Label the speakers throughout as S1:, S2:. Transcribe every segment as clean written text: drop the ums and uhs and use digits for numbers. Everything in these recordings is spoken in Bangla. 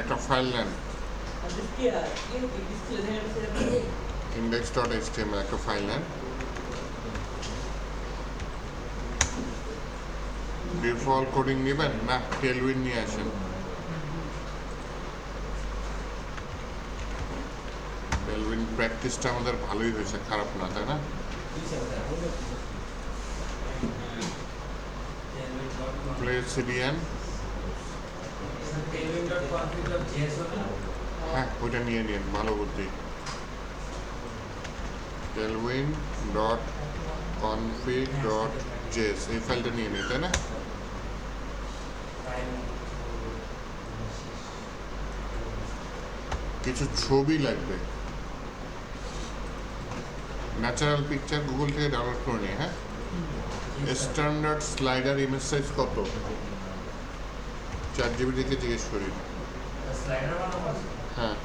S1: একটা ফাইল নেন, index.html একটা ফাইল নেন, ডিফল্ট কোডিং নেবেন না টেলউইন নিয়ে আসেন। টেলউইন প্র্যাকটিসটা আমাদের ভালোই হয়েছে, খারাপ না, তাই না? প্লে সিডিএন, হ্যাঁ ওইটা নিয়ে নিন, ভালো বুদ্ধি। tailwind.config.js এই ফাইলটা নিয়ে নিন, তাই না? কিছু ছবি লাগবে, ন্যাচারাল পিকচার গুগল থেকে ডাউনলোড করে নিয়ে। হ্যাঁ, স্ট্যান্ডার্ড স্লাইডার ইমেজ সাইজ কত? 4 GB থেকে জিজ্ঞেস করি। হ্যাঁ,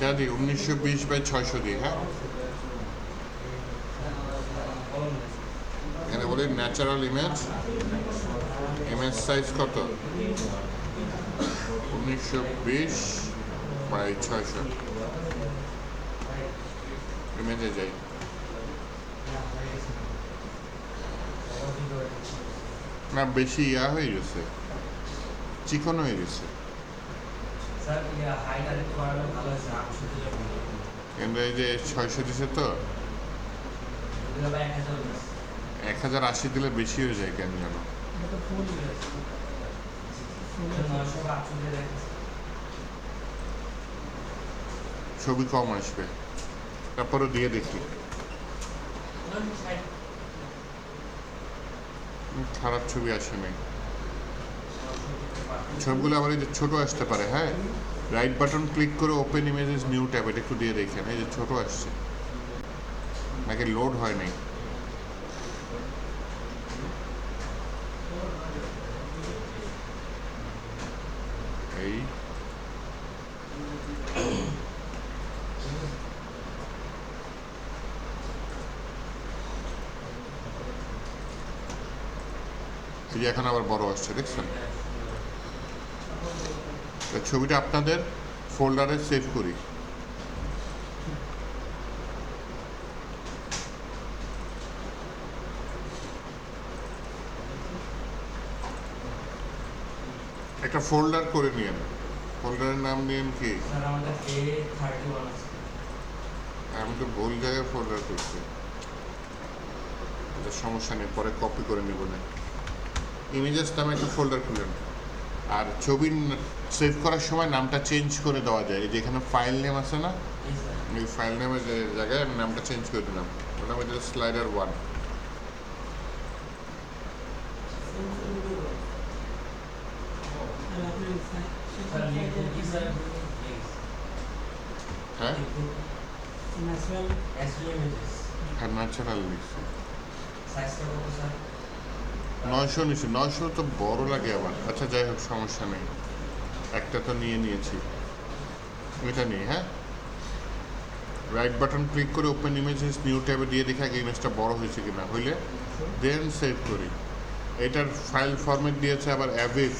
S1: জানি 1920x600 দিই। হ্যাঁ, এখানে বলি ন্যাচারাল ইমেজ সাইজ কত? 1920x600। ইমেজে যাই, না বেশি হয়ে গেছে, চিকন হয়ে গেছে। কিন্তু এই যে 600 দিছে তো, 1080 দিলে বেশি হয়ে যায় কেন জানো? ছবি কম আসবে, তারপরে দিয়ে দেখি। খারাপ ছবি আসে নাই, ছবিগুলো আবার এই যে ছোট আসতে পারে। হ্যাঁ, রাইট বাটন ক্লিক করে ওপেন ইমেজেস নিউ ট্যাব, এটা একটু দিয়ে দেখেন। এই যে ছোট আসছে নাকি লোড হয় নাই। এই এখন আবার বড় আসছে, দেখছেন? ছবিটা আপনাদের ফোল্ডারে সেভ করি। একটা ফোল্ডার করে নিন, ফোল্ডারের নাম নিন কি? আমি তো ভুল জায়গায় ফোল্ডার করছি, এটা সমস্যা নেই, পরে কপি করে নেব না। ইমেজেস নামে একটা ফোল্ডার খুলেন, আর ছবি সেভ করার সময় নামটা চেঞ্জ করে দেওয়া যায়। এই যেখানে ফাইল নেম আছে না, এই ফাইল নেমের জায়গায় আমি নামটা চেঞ্জ করে দিলাম, ওটা আমি স্লাইডার 1। হ্যাঁ, ন্যাচারাল লিখছি। 900 নিচ্ছি, 900 তো বড় লাগে আবার। আচ্ছা যাই হোক, সমস্যা নেই, একটা তো নিয়েছি, এটা নিয়ে। হ্যাঁ, রাইট বাটন ক্লিক করে ওপেন ইমেজেস নিউ ট্যাবে দিয়ে দেখি আগে ইমেজটা বড় হয়েছে কিনা, হইলে দেন সেভ করি। এটার ফাইল ফরম্যাট দিয়েছে আবার অ্যাভিভ।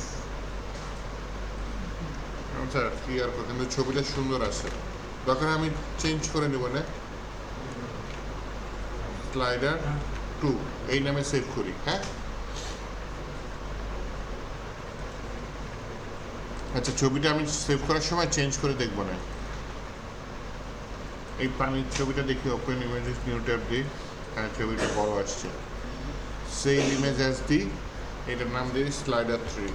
S1: আচ্ছা ক্লিয়ার করে, কিন্তু ছবিটা সুন্দর আছে, দরকার আমি চেঞ্জ করে নেব না, স্লাইডার 2 এই নামে সেভ করি। হ্যাঁ, আচ্ছা ছবিটা আমি সেভ করার সময় চেঞ্জ করে দেখবো না। এই পানির ছবিটা দেখি, ওপেন ইমেজেস নিউ ট্যাব দিই, হ্যাঁ ছবিটা বড় আসছে। সেই ইমেজ অ্যাজ দিই, এটার নাম দিই স্লাইডার 3।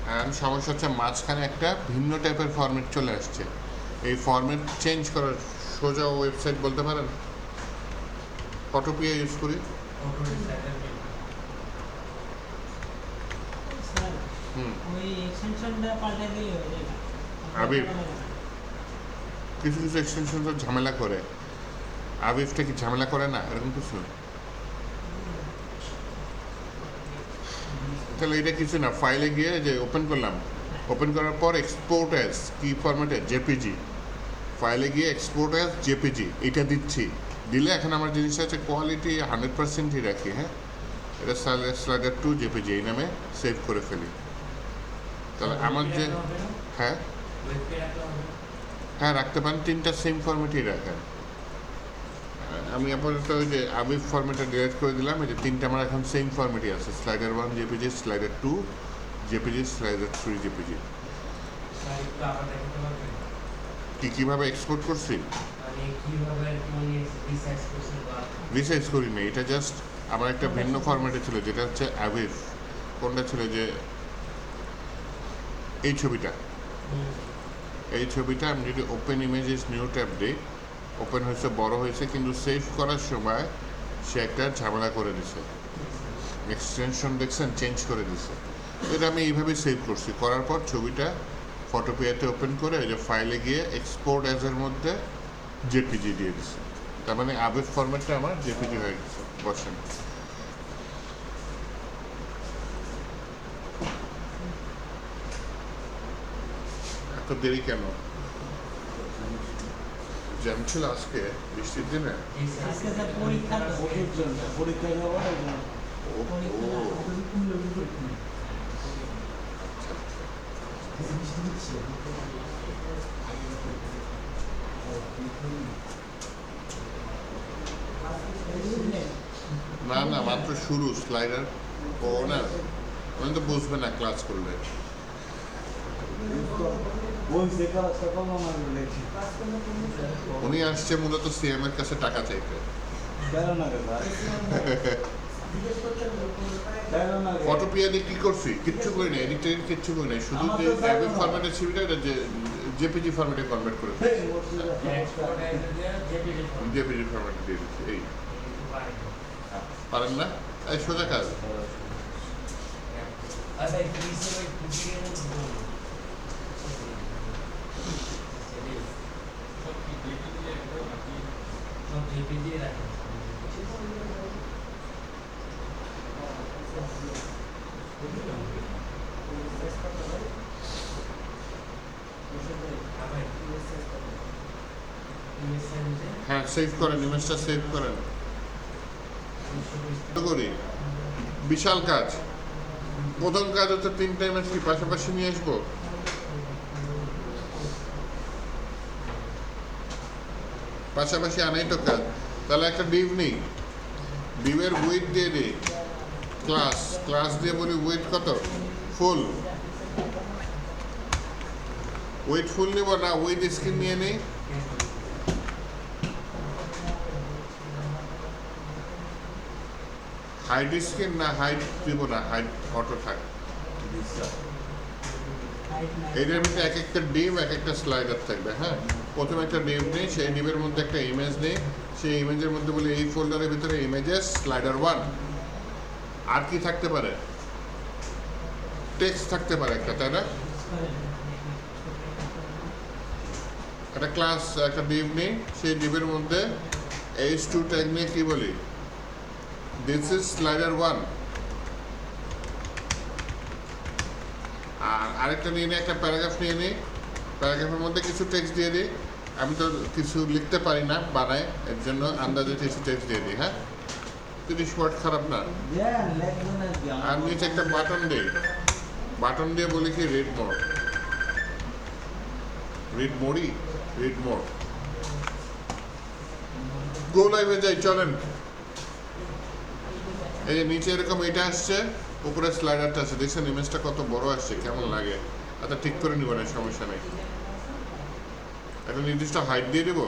S1: অ্যান্ড সমস্যা হচ্ছে মাঝখানে একটা ভিন্ন টাইপের ফরম্যাট চলে আসছে। এই ফরম্যাট চেঞ্জ করার সোজা ওয়েবসাইট বলতে পারেন, ফটোপিয়া ইউজ করি। আবিব, কিছু কিছু এক্সটেনশন তো ঝামেলা করে, আবিবটা কি ঝামেলা করে না? এরকম কিছু তাহলে এটা কিছু না, ফাইলে গিয়ে যে ওপেন করলাম, ওপেন করার পর এক্সপোর্ট অ্যাজ কি ফরম্যাটে, জেপিজি, ফাইলে গিয়ে এক্সপোর্ট অ্যাজ জেপিজি এটা দিচ্ছি। দিলে এখন আমার জিনিসটা হচ্ছে কোয়ালিটি 100%ই রাখি, হ্যাঁ। এটা স্লাইডার 2 জেপিজি এই নামে সেভ করে ফেলি। তাহলে আমার যে হ্যাঁ হ্যাঁ রাখতে পারেন, তিনটা সেম ফরম্যাটেই রাখেন। আমি আপাতত ওই যে আবিফ ফরম্যাটে ডিলিট করে দিলাম, এই যে তিনটা আমার এখন সেম ফরম্যাটই আছে, slider 1 JPG, slider 2 JPG, slider 3 JPG. কীভাবে এক্সপোর্ট করছি রিসাইজ করি না, এটা জাস্ট আমার একটা ভিন্ন ফরম্যাটে ছিল, যেটা হচ্ছে আবিফ। কোনটা ছিল যে এই ছবিটা আমি যদি ওপেন ইমেজেস নিউ ট্যাব দিই, ওপেন হয়েছে, বড় হয়েছে, কিন্তু সেভ করার সময় সে একটা ঝামেলা করে দিছে, এক্সটেনশন দেখছেন চেঞ্জ করে দিছে। এটা আমি এইভাবে সেভ করছি, করার পর ছবিটা ফটোপিয়াতে ওপেন করে ওই যে ফাইলে গিয়ে এক্সপোর্ট অ্যাজের মধ্যে জেপিজি দিয়ে দিছে। তার মানে আবেগ ফরম্যাটটা আমার জেপিজি হয়ে গেছে। বসেন, এত দেরি কেন? জ্যাম ছিল আজকে বৃষ্টির দিনে। না না, মাত্র শুরু স্লাইডার। ও না, উনি তো বুঝবে না ক্লাস করলে। উনি আসছে মূলত সিএম এর কাছে টাকা চাইতে। ফটোপিয়া দিয়ে কি করছি? কিচ্ছু করি না, এডিট টেডিট কিচ্ছু করি না, শুধু যে অ্যাবিব ফরম্যাটের ছবিটা এটা জেপিজি ফরম্যাটে কনভার্ট করে ফেলছি, জেপিজি ফরম্যাটে দিয়ে দিচ্ছি। এই পারেন না, এই সোজা কাজ। হ্যাঁ, সেভ করেন, ইমেজটা সেভ করেন। করি বিশাল কাজ। প্রথম কাজ হচ্ছে 3টা ইমেজ কি পাশাপাশি নিয়ে আসবো। পাশাপাশি আনাই তো কাজ। তাহলে একটা ডিভ নিই, ডিভের উইথ দিয়ে দিই ক্লাস দিয়ে বলি উইথ কত, ফুল। উইথ ফুল নিব না, উইথ স্ক্রিন নিয়ে নিই। হাইড স্ক্রিন না, হাইড দিব না, হাইড অটো থাক। এটার ভিতরে এক একটা ডিভ, এক একটা স্লাইডার থাকবে। হ্যাঁ, প্রথমে একটা ডিভ নেই, সেই ডিভের মধ্যে একটা ইমেজ নেই, সেই ইমেজের মধ্যে বলি এই ফোল্ডারের ভিতরে ইমেজেস স্লাইডার 1। আর কি থাকতে পারে? টেক্সট থাকতে পারে একটা, তাই না? একটা ক্লাস, একটা ডিভ নেই, সেই ডিভের মধ্যে h2 ট্যাগ নিয়ে কি বলি, দিস ইজ স্লাইডার 1। আর আরেকটা নিয়ে নিই, একটা প্যারাগ্রাফ নিয়ে নিই, প্যারাগ্রাফের মধ্যে কিছু টেক্সট দিয়ে দিই। আমি তো কিছু লিখতে পারি না, বানাই, এর জন্য আন্দাজে কিছু টেক্সট দিয়ে দিই। হ্যাঁ, 30 ওয়ার্ড খারাপ না। আর নিচে একটা বাটন দিই, বাটন দিয়ে বলি কি রিড মোর, রিড মোর। গো লাইভে যাই, চলেন। এই যে নিচে এরকম এটা আসছে, উপরে স্লাইডারটা আছে, দেখছেন ইমেজটা কত বড় আসছে, কেমন লাগে? আচ্ছা, ঠিক করে নিব না, সমস্যা নেই। একটা নির্দিষ্ট হাইট দিয়ে দেবো।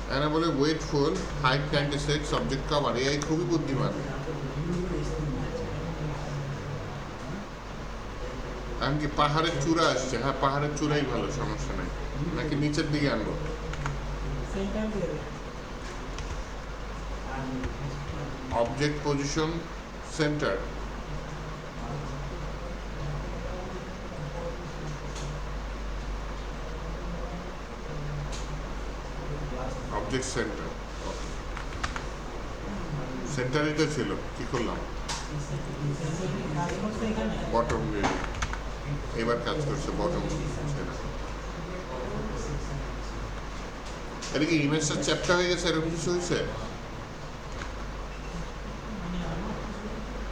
S1: এখানে বলে ওয়েট ফুল, হাইট 96, সাবজেক্ট কভার। এই খুবই বুদ্ধিমান। এমনকি পাহাড়ের চূড়া আসছে। হ্যাঁ, পাহাড়ের চূড়াই ভালো, সমস্যা নেই। নাকি নিচের দিকে আনবো? Object position centre, object centre. সেন্টারে তো ছিল, কি করলাম?
S2: কাজ করছে এখানে।
S1: বটম দিয়ে এবার কাজ করছে বটম। এটা কি ইমেজটা চ্যাপ্টার হয়ে গেছে, এরকম কিছু হয়েছে?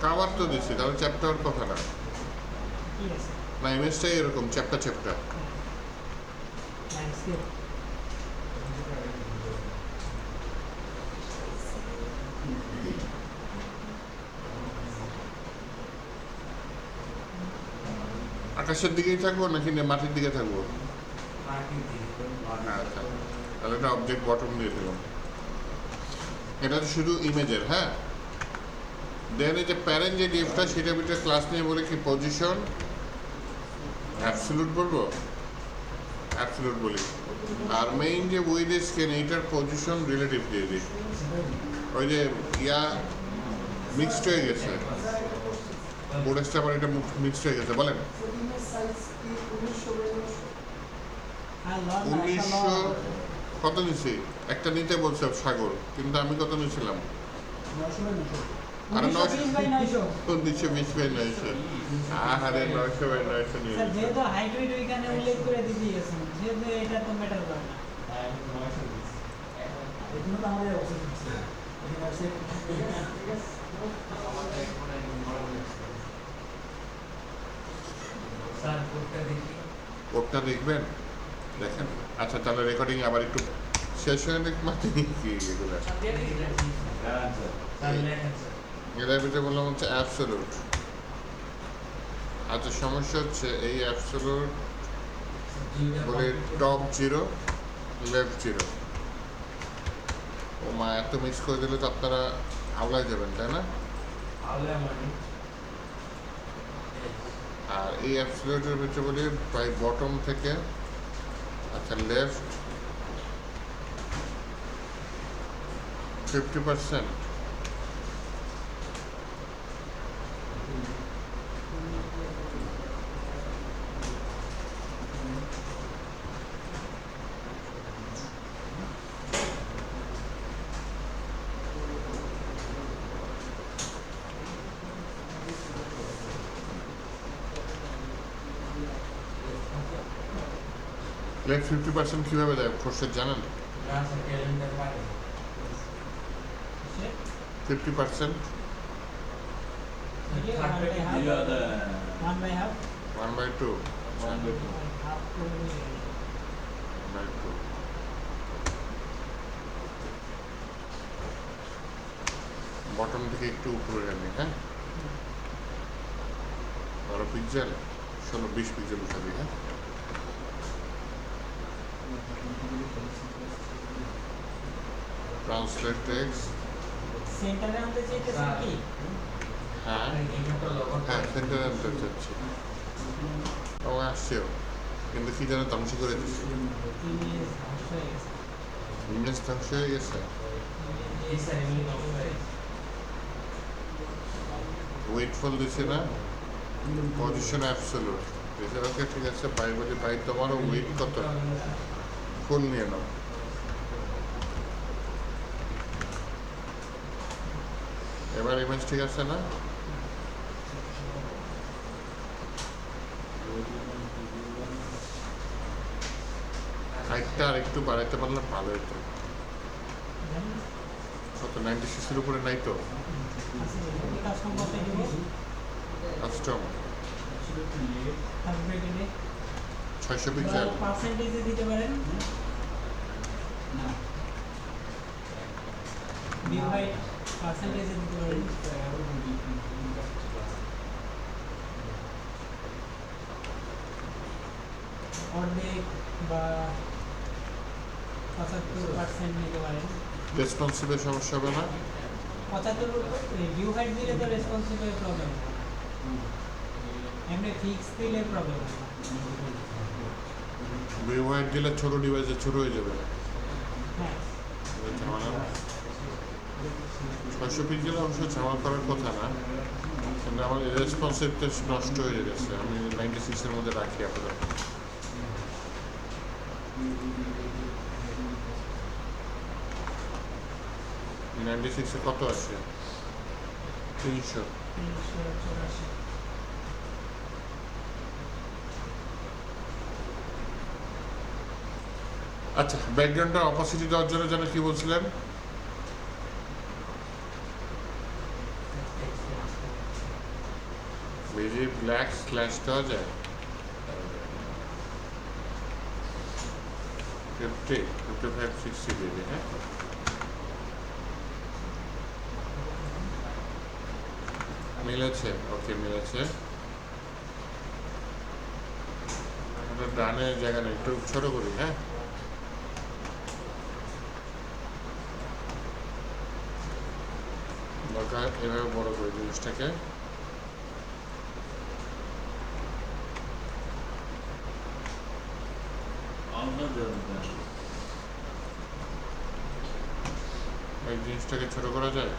S1: কাভার তো দিচ্ছে, তাহলে চ্যাপ্টার কথা না,
S2: কি আছে?
S1: না ইমেজটাই এরকম চ্যাপ্টা চ্যাপ্টা।
S2: ল্যান্ডস্কেপ।
S1: আকাশের দিকেই থাকবো নাকি মাটির দিকে থাকবো? আচ্ছা, তাহলে এটা অবজেক্ট বটম দিয়ে দিলাম। এটা তো শুধু ইমেজের, হ্যাঁ। দেন এই যে প্যারেন্ট যে ডিফটা, সেটা ভিতরে ক্লাস নিয়ে বলে কি পজিশন অ্যাবসলিউট বলবো, অ্যাবসলিউট বলি। আর মেইন যে উইথ স্কেন, এইটার পজিশন রিলেটিভ দিয়ে দিই। ওই যে ইয়া মিক্সড হয়ে গেছে, বোর্ডেসটা আবার এটা মিক্সড হয়ে গেছে। বলেন
S2: আর লন
S1: 1900 কত নিছি? একটা নিতে বলছে সাগর, কিন্তু আমি কত নিয়েছিলাম? আরে 1920/900। আরে 900/900 নিয়ে
S2: স্যার যেহেতু হাইব্রিড ওইখানে উল্লেখ করে দিয়েছেন, যেহেতু এটা তো ম্যাটার করে না।
S3: এগুলো তো আমাদের অবশ্যই
S2: স্যার কোডটা দেখি।
S1: কোডটা দেখবেন, দেখেন। আচ্ছা, তাহলে রেকর্ডিং আবার একটু শেষ হয়ে গেলে মাত্র কি এগুলো এটার ভিতরে বললাম হচ্ছে অ্যাবসলিউট। আচ্ছা, সমস্যা হচ্ছে এই অ্যাবসলিউট বলে টপ 0 লেফট 0। ও মা, এত মিক্স করে দিলে তো আপনারা আওলায় যাবেন, তাই না? আর এই অ্যাবসলিউটের ভিতরে বলি প্রায় বটম থেকে, আচ্ছা লেফট 50%। লেফট 50% কীভাবে দেয় প্রসেস জানেন? 50%
S2: 1/2
S1: 1/2
S2: half করে
S1: by 2। বটম থেকে একটু উপরে আনি, হ্যাঁ। 12 পিক্সেল 16-20 পিক্সেল উঠাবি, হ্যাঁ। ট্রান্সলেট টেক্সট,
S2: সেন্টারে আনতে চাইতেছেন কি?
S1: হ্যাঁ হ্যাঁ সেন্টার আনতে চাচ্ছি। ও আসছেও, কিন্তু কি যেন ধ্বংস করে দিচ্ছে।
S2: ইমেজ ধ্বংস হয়ে গেছে।
S1: ইমেজ ধ্বংস হয়ে গেছে।
S2: এই স্যার এমনি ধ্বংস হয়ে গেছে।
S1: ওয়েটফুল দিচ্ছে না, পজিশন অ্যাবসলিউট দিচ্ছে। ওকে ঠিক আছে, ভাই বলি ভাই তোমারও ওয়েট কত, ফুল নিয়ে নাও। এবার ইমেজ ঠিক আছে না? হাইটটা আর একটু বাড়াইতে পারলে ভালো হতো। কত 96 এর উপরে নাই তো?
S2: কাস্টম কত দিব?
S1: কাস্টম
S2: থাকবে কিনে
S1: 600 পিক্সেল।
S2: পার্সেন্টেজে দিতে পারেন। ভিউ হাইট পার্সেন্টেজে দিতে পারেন। অর্ধেক বা 75% নিতে পারেন।
S1: রেসপন্সিভের সমস্যা হবে না?
S2: 75 ভিউ হাইট দিলে তো রেসপন্সিবল প্রবলেম, এমনি ফিক্স দিলে প্রবলেম।
S1: ভিউ হাইট দিলে ছোট ডিভাইসে ছোট হয়ে যাবে।
S2: হ্যাঁ,
S1: ঝামেলা না। 600 পিক্সেল অবশ্য ঝামেলা করার কথা না, কিন্তু আমার রেসপন্সিভটা নষ্ট হয়ে গেছে। আমি 96 এর মধ্যে রাখি আপাতত। নাইনটি সিক্সে কত আছে? 300
S2: 384।
S1: আচ্ছা, ব্যাকগ্রাউন্ডটা অপোসিটি দেওয়ার জন্য যেন কি বলছিলেন? বেজি ব্ল্যাক স্ল্যাশ দেওয়া যায় 50 55 60 বেজি। হ্যাঁ, মিলেছে। ওকে, মিলেছে। ডানে জায়গা নেই, একটু ছোট করি। হ্যাঁ, দরকার এভাবে বড় করে জিনিসটাকে। এই জিনিসটাকে ছোট করা যায়।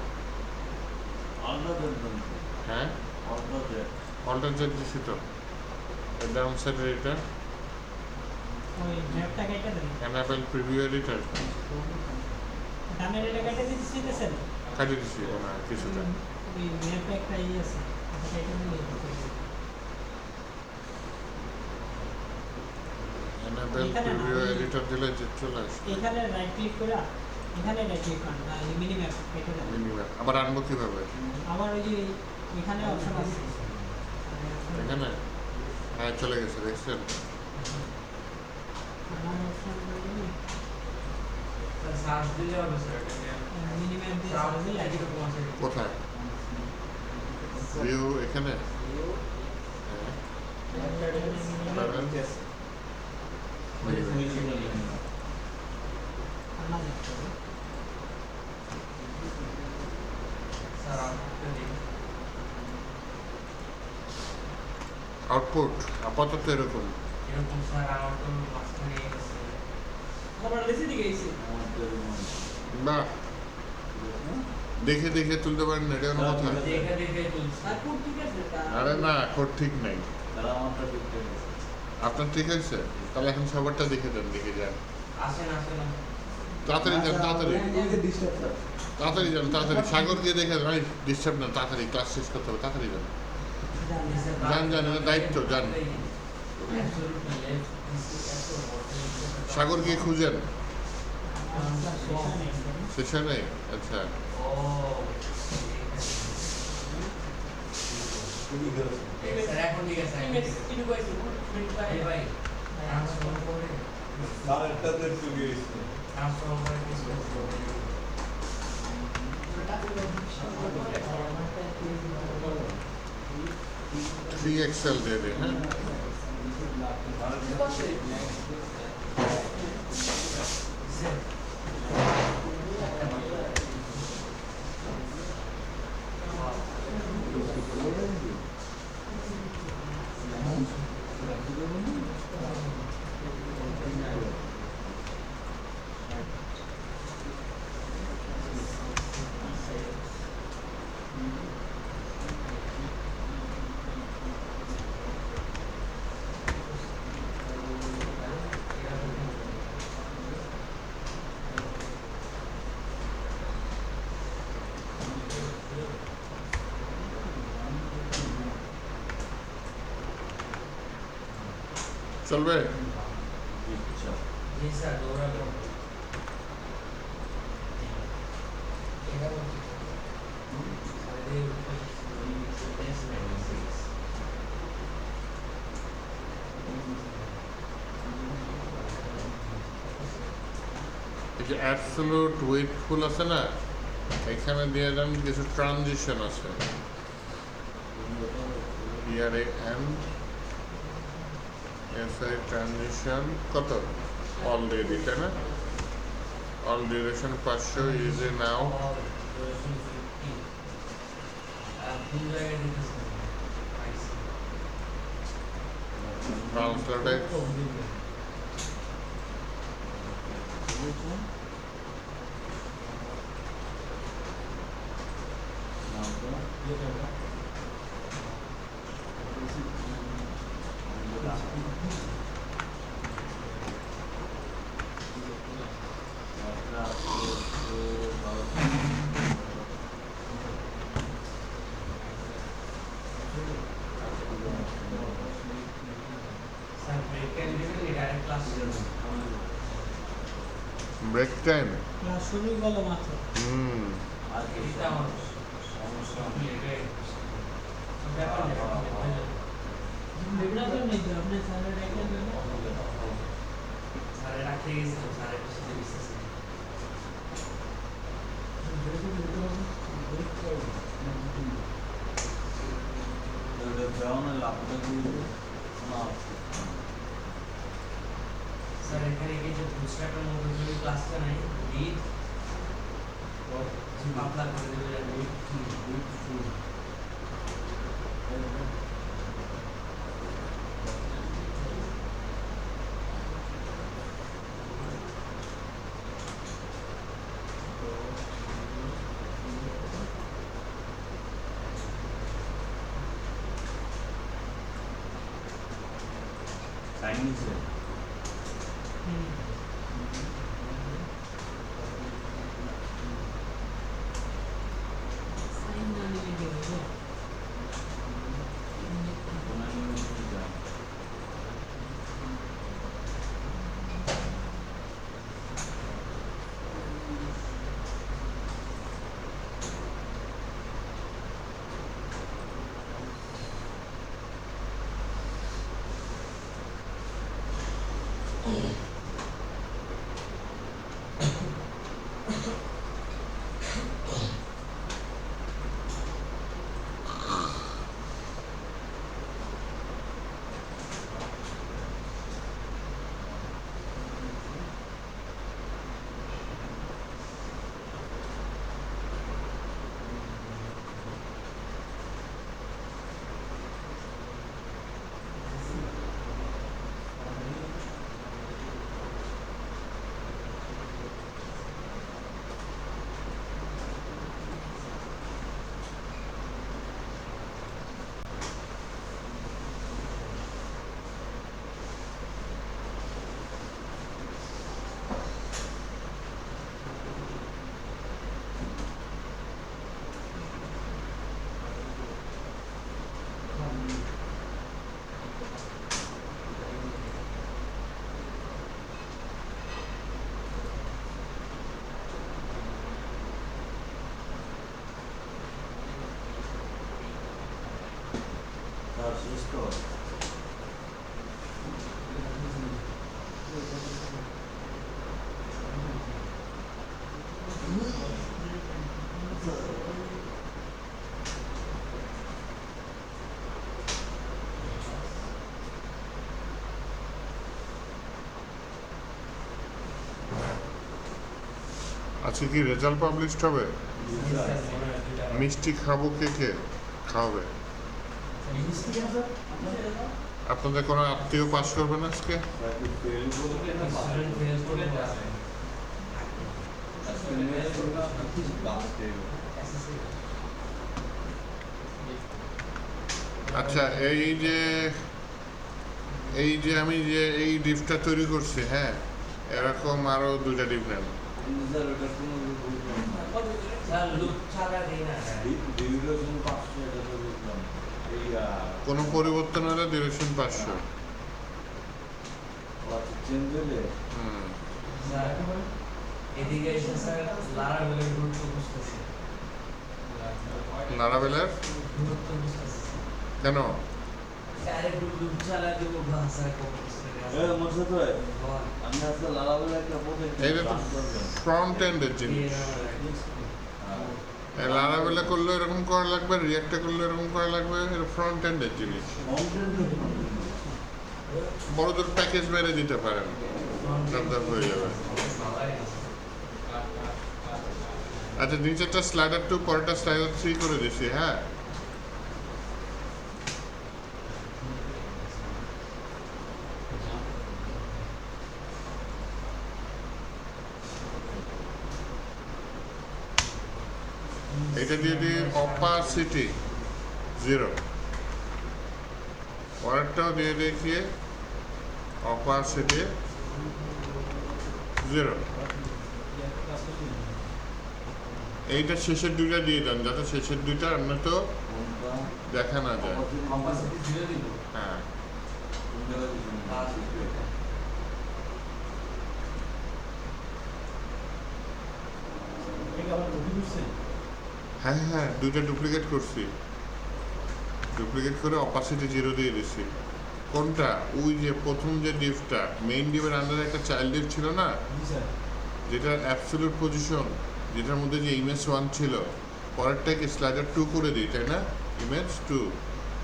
S1: হ্যাঁ, অল্টার জেড দিছি তো। ডাউন সাইডের এটা
S2: ওই ম্যাপটা কেটে দেন।
S1: এনাবেল প্রিভিউ এডিটর
S2: ডানের এটা কেটে দিতেছেন।
S1: কাটিয়ে দিছি না কিছুটা।
S2: ওই ম্যাপে একটা আছে, এটা কেটে দিলে
S1: এনাবেল প্রিভিউ এডিটর দিলে যে চলে আসে।
S2: এখানে রাইট ক্লিক করে এখানে রাইট ক্লিক করেন, মিনি ম্যাপ কেটে দেন।
S1: মিনিমাম আবার আনবো কিভাবে?
S2: আবার ওই যে এখানে অপশন আছে
S1: এখানে হ্যাঁ, চলে গেছে, দেখছেন?
S2: আমার অপশন
S3: সার্চ দিলে হবে স্যার।
S2: মিনি ম্যাপ দিয়ে সার্চ দিলে আইডি পৌঁছে যাবে।
S1: কোথায়? ভিউ এখানে। হ্যাঁ, পাবেন।
S3: স্যার আউটপুটটা দিন।
S1: আউটপুট আপাতত এরকম।
S3: এরকম স্যার আমার তো মাঝখানে গেছে।
S2: আবার বেশি দিকে গেছে।
S1: বাহ, দেখে দেখে তুলতে পারেন না, এটা কোনো কথা?
S3: দেখে দেখে তুলছি।
S2: আর কোড ঠিক আছে
S1: আরে না, কোড ঠিক নাই। আপনার ঠিক আছে? তাহলে এখন সবারটা দেখে দেন, দেখে যান।
S3: আসেন আসেন।
S1: তাড়াতাড়ি যান, তাড়াতাড়ি তাড়াতাড়ি যান, তাড়াতাড়ি। সাগর গিয়ে দেখে ভাই, ডিস্টার্ব না, তাড়াতাড়ি ক্লাস শেষ করতে হবে, তাড়াতাড়ি যান। যান যান, এটা দায়িত্ব, যান। সাগর গিয়ে খুঁজেন। সেশনে আচ্ছা,
S3: ও স্যার এখন ঠিক আছে। এই ভাই ট্রান্সফার করে
S4: আরেকটাতে চলে গেছে।
S3: ট্রান্সফার করে কিছু
S1: থ্রি এক্সেল দেবে। হ্যাঁ, চলবে।
S3: জি স্যার দৌড়াবো। এটা হচ্ছে
S1: এই যে অ্যাবসলিউট ওয়েটফুল আছে না, এখানে দিয়ে দেন কিছু ট্রানজিশন আছে। ইয়ারে এন এসআই ট্রানজিশন কত? অলরেডি, তাই না? All duration 500 is a now.
S3: কোন জায়গায় দিতেছেন?
S1: Transfer type break time
S2: class শুরুই হলো মাত্র।
S1: হুম
S4: আর
S3: এটা আমার
S4: সমস্যা
S3: ব্যাপার নেই
S2: এগুলো তো নেই তো আপনি স্যারের একটা দেন।
S3: স্যারের রাখতে গেছিলাম স্যারের সাথে বিশ্বাস নেই
S4: ব্রাউনের লাভটা দিয়ে না
S3: স্যার এখানে কি যে বুস্টারটার মধ্যে যদি ক্লাসটা নাই লিড পাতলা করে দেবে লিড
S4: চাইনিজে
S2: সাইন না নিলে কি হবে?
S4: তার শেষ তো
S1: আজকে কি রেজাল্ট পাবলিশড হবে মিষ্টি খাবো কে কে খাওয়াবে আপনাদের কোনো আত্মীয় পাস করবে না আজকে
S4: তাকে ফেল করতে না
S3: স্টুডেন্ট ফেল করলে আছে
S4: আজকে মেয়ে করবে লাস্টে
S1: আচ্ছা এই যে আমি যে এই ডিপটা তৈরি করছি হ্যাঁ এরকম আরো দুইটা ডিপ নেন
S4: স্যার ওটা কোনো বুঝলাম না
S3: স্যার লুপ ছাড়া দেই না
S4: ডিউরেশন 500 এটা তো বুঝলাম এই
S1: কোনো পরিবর্তন হলে ডিউরেশন 500
S4: চেঞ্জ হলে
S1: হুম
S3: স্যার এদিকে এসে স্যার লারা বলে গুরুত্ব বুঝতেছে
S1: নারাবেলের
S3: গুরুত্ব বুঝতেছে
S1: কেন
S3: স্যার একটু লুপ ছাড়া দিব স্যার কম
S4: মোর সাথে আমি আজকে লালাবেলা একটা প্রজেক্ট
S1: এইটা তো ফ্রন্ট এন্ডের জিনিস লারাবেলা করলে এরকম করা লাগবে রিয়াক্টে করলে এরকম করা লাগবে এটা ফ্রন্ট এন্ডের জিনিস বড়দের প্যাকেজ মেরে দিতে পারেন দাম হয়ে যাবে আচ্ছা নিচেরটা স্লাইডার 2 পরেরটা স্লাইডার 3 করে দিছি হ্যাঁ এটা দিয়ে দিয়ে অপাসিটি 0 পরেরটাও দিয়ে দেখিয়ে অপাসিটি 0 এইটা শেষের দুইটা দিয়ে দেন যাতে শেষের দুইটা আমরা তো দেখা না যায়
S3: অপাসিটি জিরো দিব
S1: হ্যাঁ হ্যাঁ হ্যাঁ দুইটা ডুপ্লিকেট করছি, ডুপ্লিকেট করে অপাসিটি 0 দিয়ে দিছি। কোনটা? ওই যে প্রথম যে ডিভটা, মেইন ডিভের আন্ডারে একটা চাইল্ড ডিভ ছিল না, যেটা অ্যাবসলিউট পজিশন, যেটার মধ্যে যে ইমেজ 1 ছিল, পরেরটাকে স্লাইডার 2 করে দিই, তাই না? ইমেজ 2,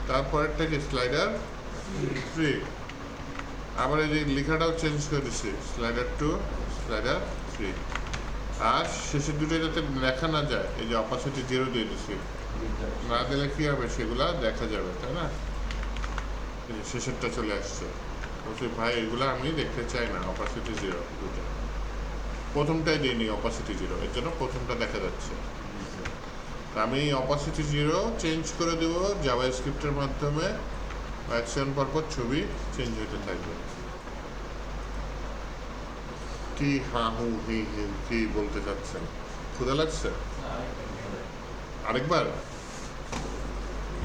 S1: তারপরেরটাকে স্লাইডার 3, আবার এই যে লেখাটাও চেঞ্জ করে দিচ্ছি, স্লাইডার 2 স্লাইডার 3, আর শেষের দুটো যাতে লেখা না যায় এই যে অপাসিটি 0 দিয়ে দিচ্ছি। না দিলে কী হবে সেগুলা দেখা যাবে, তাই না? এই যে শেষেরটা চলে আসছে, বলছি ভাই এগুলো আমি দেখতে চাই না, অপাসিটি 0 দুটো। প্রথমটাই দিইনি অপাসিটি 0, এর জন্য প্রথমটা দেখা যাচ্ছে। আমি অপাসিটি 0 চেঞ্জ করে দেবো জাভাস্ক্রিপ্টের মাধ্যমে, এক সেকেন্ড পর পর ছবি চেঞ্জ হতে থাকবে। কি হা হু হি হি কি বলতে চাচ্ছেন? ক্ষুধা লাগছে? আরেকবার?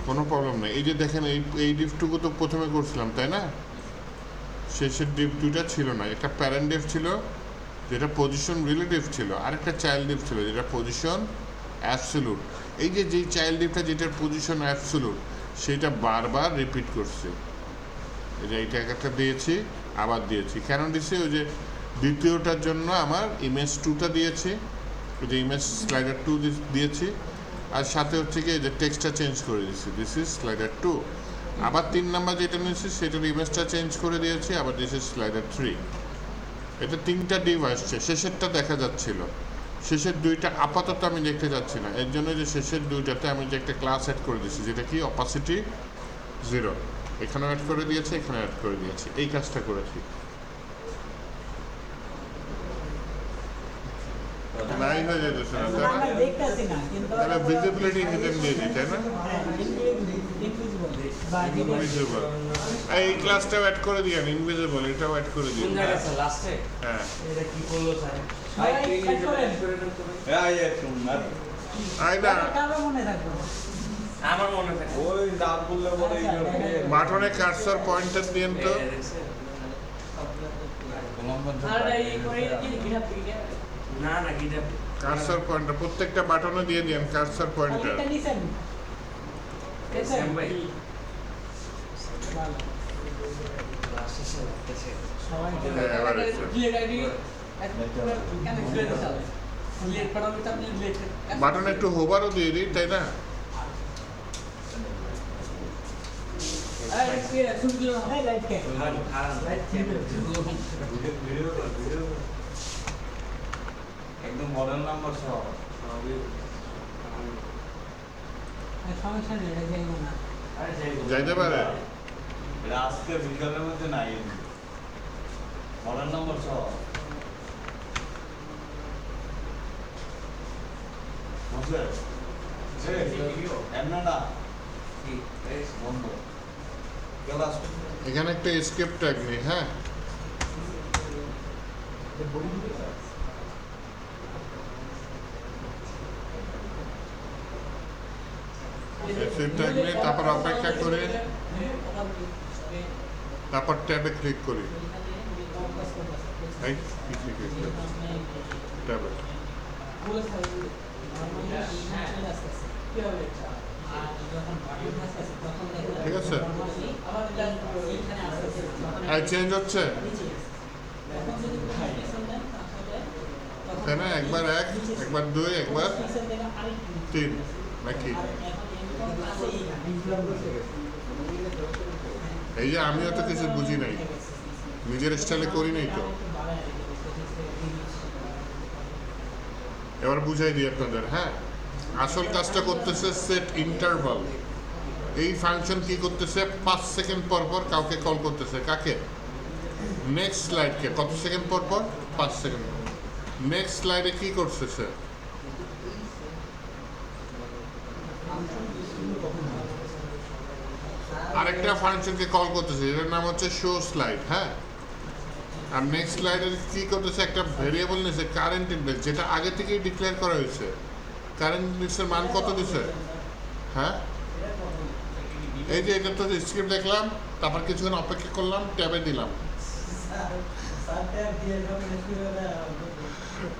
S1: কোনো প্রবলেম নেই। এই যে দেখেন এই ডিপটুকু তো প্রথমে করছিলাম, তাই না? শেষের ডিপ দুটা ছিল না, একটা প্যারেন্ট ডিপ ছিল যেটা পজিশন রিলেটিভ ছিল, আর একটা চাইল্ড ডিপ ছিল যেটা পজিশন অ্যাবসলিউট। এই যে যেই চাইল্ড ডিপটা যেটার পজিশন অ্যাবসলিউট সেটা বারবার রিপিট করছে। এই যে এইটা একটা দিয়েছি, আবার দিয়েছি, কেন দিয়েছি? ওই যে দ্বিতীয়টার জন্য আমার ইমেজ 2টা দিয়েছি, ওই যে ইমেজ স্লাইডার 2 দিয়েছি, আর সাথে হচ্ছে কি যে টেক্সটটা চেঞ্জ করে দিয়েছি, দিস ইজ স্লাইডার 2। আবার 3 নাম্বার যেটা নিয়েছি সেটার ইমেজটা চেঞ্জ করে দিয়েছি, আবার দিস ইজ স্লাইডার 3। এটা 3টা ডিভ আসছে, শেষেরটা দেখা যাচ্ছিল, শেষের 2টা আপাতত আমি দেখতে যাচ্ছি না, এর জন্য যে শেষের 2টাতে আমি যে একটা ক্লাস অ্যাড করে দিয়েছি যেটা কি অপাসিটি 0, এখানেও অ্যাড করে দিয়েছি, এখানে অ্যাড করে দিয়েছি, এই কাজটা করেছি। নাই হয়ে যেতেছে না, তাই না?
S2: আমরা দেখতাছি না কিন্তু
S1: তাহলে ভিজিবিলিটি হিডেন দিয়ে দিই, তাই না? ইনভিজিবল। এই ক্লাসটাও অ্যাড করে দিয়েন, ইনভিজিবল এটাও অ্যাড করে দিন।
S3: কোন জায়গায় আছে লাস্টে?
S1: হ্যাঁ
S3: এটা কি করলো স্যার?
S2: সবাই
S3: ভাই
S2: check করেন।
S1: আই না,
S2: কারো মনে থাকবে না।
S3: আমার মনে থাকে।
S4: ওই দাঁত বললে পরে
S1: বাটনে কার্সর পয়েন্টার দিয়েন তো।
S3: আর এই করে কি গিরা পিকে? না না গিরা।
S1: কার্সর পয়েন্টার প্রত্যেকটা বাটনে দিয়ে দিয়েন কার্সর পয়েন্টার।
S2: এটা নিছেন।
S3: সেম ভাই।
S2: ভালো।
S3: লাস্টে সে লাগতেছে।
S2: সবাই
S1: হ্যাঁ, এবার এসে।
S3: ক্লিয়ার আইডি কানেক্ট করে দাও। ক্লিয়ার করা হলে আপনি ক্লিয়ার।
S1: বাটনে একটু হোভারও দিয়ে দিই, তাই না?
S3: আরে কি শুন দিও না।
S2: এই লাইট কে
S4: একদম মডেল নাম্বার সহ
S2: সমস্যা নেই, এটা যাইব না।
S1: যাইতে পারে।
S4: এটা আজকে বিকালের মধ্যে নাই, মডেল নাম্বার সহ বুঝলে? এমন না
S3: কি এই
S4: বন্ধ ক্লাস
S1: এখানে একটা এসকেপ ট্যাগ নেই, হ্যাঁ? এসকেপ ট্যাগ নেই, তারপর অপেক্ষা করে তারপর ট্যাবে ক্লিক করি। এই কি ক্লিক করি? ট্যাবে। ঠিক আছে? এই চেঞ্জ হচ্ছে, তাই না? একবার 1, একবার 2, একবার 3 নাকি? এই যে আমিও তো কিছু বুঝি নাই, নিজের স্টাইলে করি নাই তো। এবার বুঝাই দিই আপনাদের, হ্যাঁ? আসল কাজটা করতেছে সেট ইন্টারভাল। এই ফাংশন কি করতেছে? 5 সেকেন্ড পর পর কাউকে কল করতেছে। কাকে? নেক্সট স্লাইডকে। কত সেকেন্ড পর পর? 5 সেকেন্ড। নেক্সট স্লাইডে কি করতেছে? আরেকটা ফাংশনকে কল করতেছে, এটার নাম হচ্ছে শো স্লাইড, হ্যাঁ? আর নেক্সট স্লাইডে কি করতেছে? একটা ভেরিয়েবল নিয়েছে কারেন্ট ইন্ডেক্স, যেটা আগে থেকেই ডিক্লেয়ার করা হয়েছে। কারেন্ট ইন্ডেক্সের মান কত দিছে? হ্যাঁ, এই যে এটা তো স্ক্রিপ্ট দেখলাম, তারপর কিছুক্ষণ অপেক্ষা করলাম, ট্যাবে দিলাম।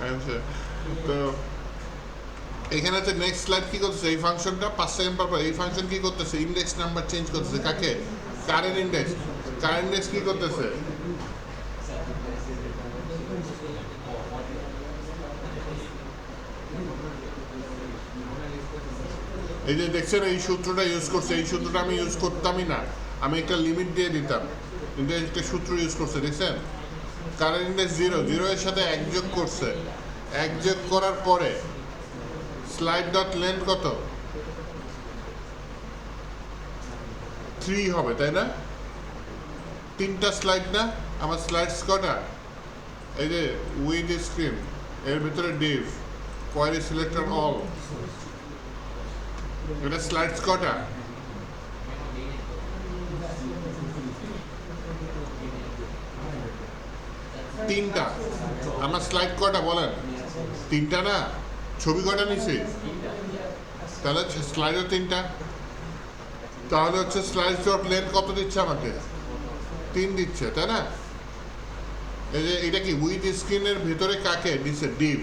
S1: আচ্ছা, তো এখানে হচ্ছে নেক্সট স্লাইড কি করতেছে, এই ফাংশনটা 5 সেকেন্ড পর পর এই ফাংশন কি করতেছে, ইন্ডেক্স নাম্বার চেঞ্জ করতেছে। কাকে? Current index. কারেন্ট ইন্ডেক্স কি করতেছে? এই যে দেখছেন এই সূত্রটা ইউজ করছে, এই সূত্রটা আমি ইউজ করতামই না, আমি একটা লিমিট দিয়ে দিতাম, কিন্তু একটা সূত্র ইউজ করছে দেখছেন। কারেন্ট ইন্ডেক্স 0 এর সাথে 1 যোগ করছে, 1 যোগ করার পরে স্লাইড ডট লেন্থ কত? 3 হবে, তাই না? 3টা স্লাইড না আমার, স্লাইডস কটা? এই যে উইথ স্ক্রিন, এর ভিতরে ডিভ, কোয়ারি সিলেক্টর অল, এটা স্লাইডস কটা? 3টা। আমার স্লাইড কটা বলেন? 3টা না? ছবি কটা নিছি? তাহলে স্লাইডও 3টা। তাহলে হচ্ছে স্লাইড ডট লেন্থ কত দিচ্ছে আমাকে? 3 দিচ্ছে, তাই না? এই যে এটা কি উইথ স্ক্রিনের ভিতরে কাকে দিচ্ছে? ডিভ।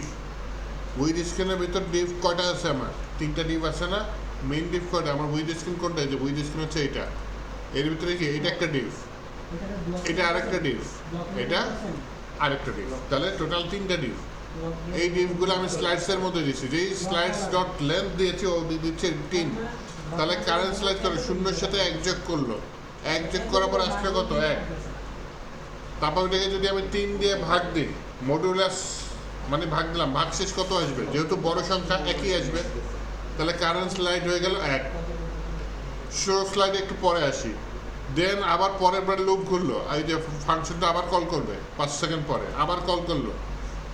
S1: উইথ স্ক্রিনের ভিতর ডিভ কয়টা আছে আমার? 3টা ডিভ আছে না? মেইন ডিভ কয়টা আমার? উইথ স্ক্রিন কোনটা? এই যে উইথ স্ক্রিন হচ্ছে এটা, এর ভিতরে কি এটা একটা ডিভ, এটা আরেকটা ডিভ, এটা আরেকটা ডিভ, তাহলে টোটাল 3টা ডিভ। এই ডিভগুলো আমি স্লাইডসের মধ্যে দিচ্ছি, যেই স্লাইডস ডট লেন্থ দিয়েছি ও দিচ্ছে 3। তাহলে কারেন্ট স্লাইড করে 0-এর সাথে 1 যোগ করলো, 1 যোগ করার পর আসলে কত? 1। তারপর এটাকে যদি আমি 3 দিয়ে ভাগ দিই, মডুলাস মানে ভাগ দিলাম, ভাগশেষ কত আসবে? যেহেতু বড় সংখ্যা একই আসবে, তাহলে কারেন্ট স্লাইড হয়ে গেল 1। শো স্লাইড একটু পরে আসি, দেন আবার পরের বার লুপ ঘুরলো, এই যে ফাংশনটা আবার কল করবে 5 সেকেন্ড পরে, আবার কল করলো।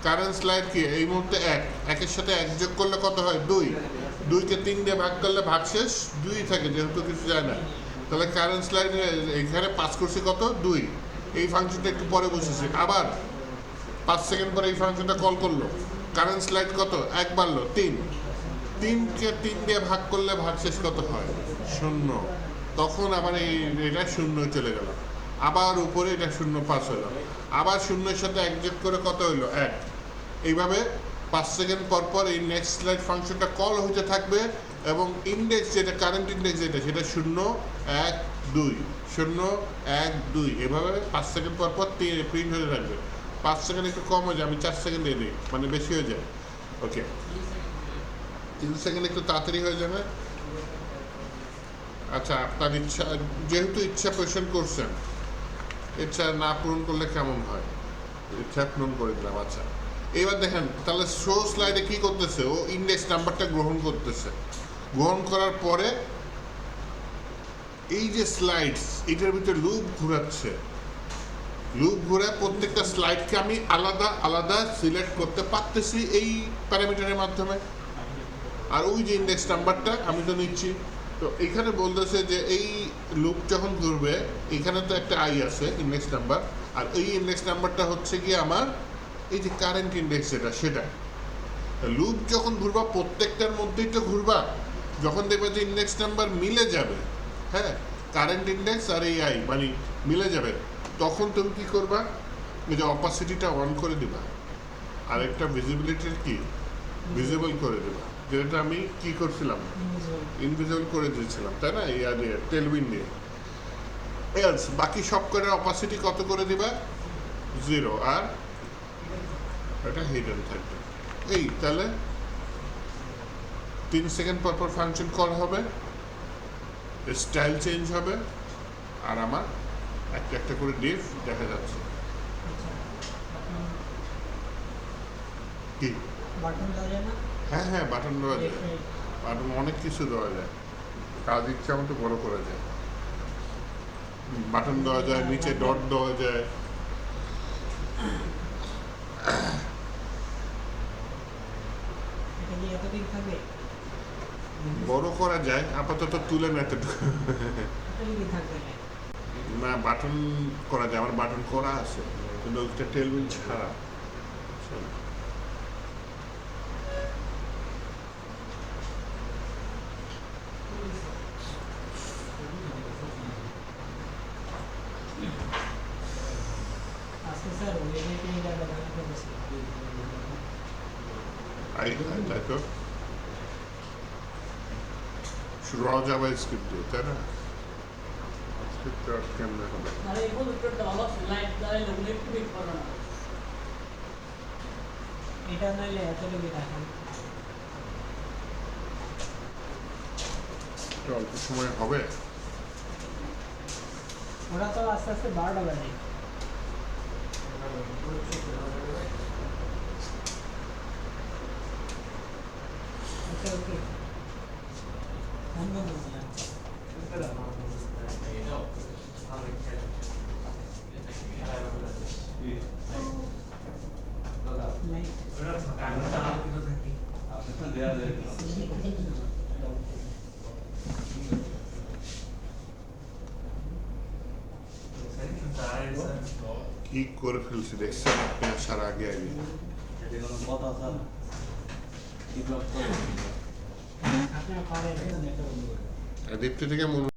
S1: কারেন্ট স্লাইড কি এই মুহূর্তে 1, 1-এর সাথে 1 যোগ করলে কত হয়? 2, 2-কে 3 দিয়ে ভাগ করলে ভাগশেষ 2 থাকে, যেহেতু কিছু যায় না। তাহলে কারেন্ট স্লাইড এখানে পাস করছি কত? 2। এই ফাংশনটা একটু পরে বসেছি, আবার 5 সেকেন্ড পরে এই ফাংশনটা কল করলো, কারেন্ট স্লাইড কত? 1 বাড়লো 3, 3-কে 3 দিয়ে ভাগ করলে ভাগশেষ কত হয়? 0। তখন আবার এটা 0 চলে গেল, আবার উপরে এটা 0 পাস হলো, আবার 0-এর সাথে 1 যোগ করে কত হইলো? 1। এইভাবে 5 সেকেন্ড পর পর এই নেক্সট স্লাইড ফাংশনটা কল হইতে থাকবে, এবং ইন্ডেক্স যেটা কারেন্ট ইন্ডেক্স যেটা সেটা 0, 1, 2, 0, 1, 2 এভাবে 5 সেকেন্ড পর পর প্রিন্ট হতে থাকবে। 5 সেকেন্ড একটু কম হয়ে যায়, আমি 4 সেকেন্ড দিয়ে দিই, মানে বেশি হয়ে যায়। ওকে, 3 সেকেন্ড একটু তাড়াতাড়ি হয়ে যাবে। আচ্ছা, আপনার ইচ্ছা, যেহেতু ইচ্ছা পোষণ করছেন, ইচ্ছা না পূরণ করলে কেমন হয়? ইচ্ছা পূরণ করে দিলাম। আচ্ছা, এবার দেখেন, তাহলে শো স্লাইডে কি করতেছে? ও ইন্ডেক্স নাম্বারটা গ্রহণ করতেছে, গ্রহণ করার পরে এই যে স্লাইডস, এটার ভিতরে লুপ ঘুরাচ্ছে, লুপ ঘুরে প্রত্যেকটা স্লাইডকে আমি আলাদা আলাদা সিলেক্ট করতে পারতেছি এই প্যারামিটারের মাধ্যমে। আর ওই যে ইন্ডেক্স নাম্বারটা আমি তো নিচ্ছি, তো এখানে বলতেছে যে এই লুপ যখন ঘুরবে, এখানে তো একটা আই আছে ইন্ডেক্স নাম্বার, আর এই ইন্ডেক্স নাম্বারটা হচ্ছে কি আমার এই যে কারেন্ট ইন্ডেক্স যেটা, সেটা লুপ যখন ঘুরবা প্রত্যেকটার মধ্যেই তো ঘুরবা, যখন দেখবে যে ইন্ডেক্স নাম্বার মিলে যাবে, হ্যাঁ, কারেন্ট ইন্ডেক্স আর এই আই মানে মিলে যাবে, তখন তুমি কি করবা? এই যে অপাসিটিটা অন করে দিবা, আর একটা ভিজিবিলিটির কি ভিজিবল করে দিবা, যেটা আমি কি করছিলাম, ইনভিজিবল করে দিয়েছিলাম, তাই না? এই টেলউইন দিয়ে। এলস বাকি সব করে অপাসিটি কত করে দিবা? 0, আর এটা হিডেন থাকবে। এই তাহলে 3 সেকেন্ড পর পর ফাংশন কল হবে, স্টাইল চেঞ্জ হবে, আর আমার একটা একটা করে ডিভ দেখা যাচ্ছে। কি
S2: বাটন দেওয়া যায় না?
S1: হ্যাঁ হ্যাঁ, বাটন দেওয়া যায়, বাটন অনেক কিছু দেওয়া যায়, কাজ ইচ্ছা মতো বড় করা যায়, বাটন দেওয়া যায়, নিচে ডট দেওয়া যায়।
S2: এটা কি এতদিন থাকবে?
S1: বড় করা যায়, আপাতত তুলে না এতটুকু।
S2: এতদিন থাকবে না?
S1: না, বাটন করা যায়, আমার বাটন করা আছে, কিন্তু ওইটা টেলউইন ছাড়া।
S2: আজকে স্যার ওয়েবে পেয়ে যাবে, আমি তো বসে।
S1: তাই তো র জাভাস্ক্রিপ্ট দিয়ে, তাই না? স্ক্রিপ্ট আর কেমনে হবে?
S5: আর এই প্রজেক্টরটা ভালো আছে, লাইট জ্বালাইলে ওগুলো একটু বের করবে না।
S2: এটা নাইলে এতটুকু রাখেন।
S1: এটা অল্প সময় হবে।
S2: ওরা তো আস্তে আস্তে 12টা বাজে। ওকে ওকে ধন্যবাদ। লাইট
S4: আপনি তো দেয়া যায় না।
S1: কি করে ফেলছি দেখছেন আপনি আসার আগে আগে।
S4: এটা কোনো কথা আছে না? কি করতে হবে?
S2: আপনার পারে
S1: দীপ্তি থেকে মনে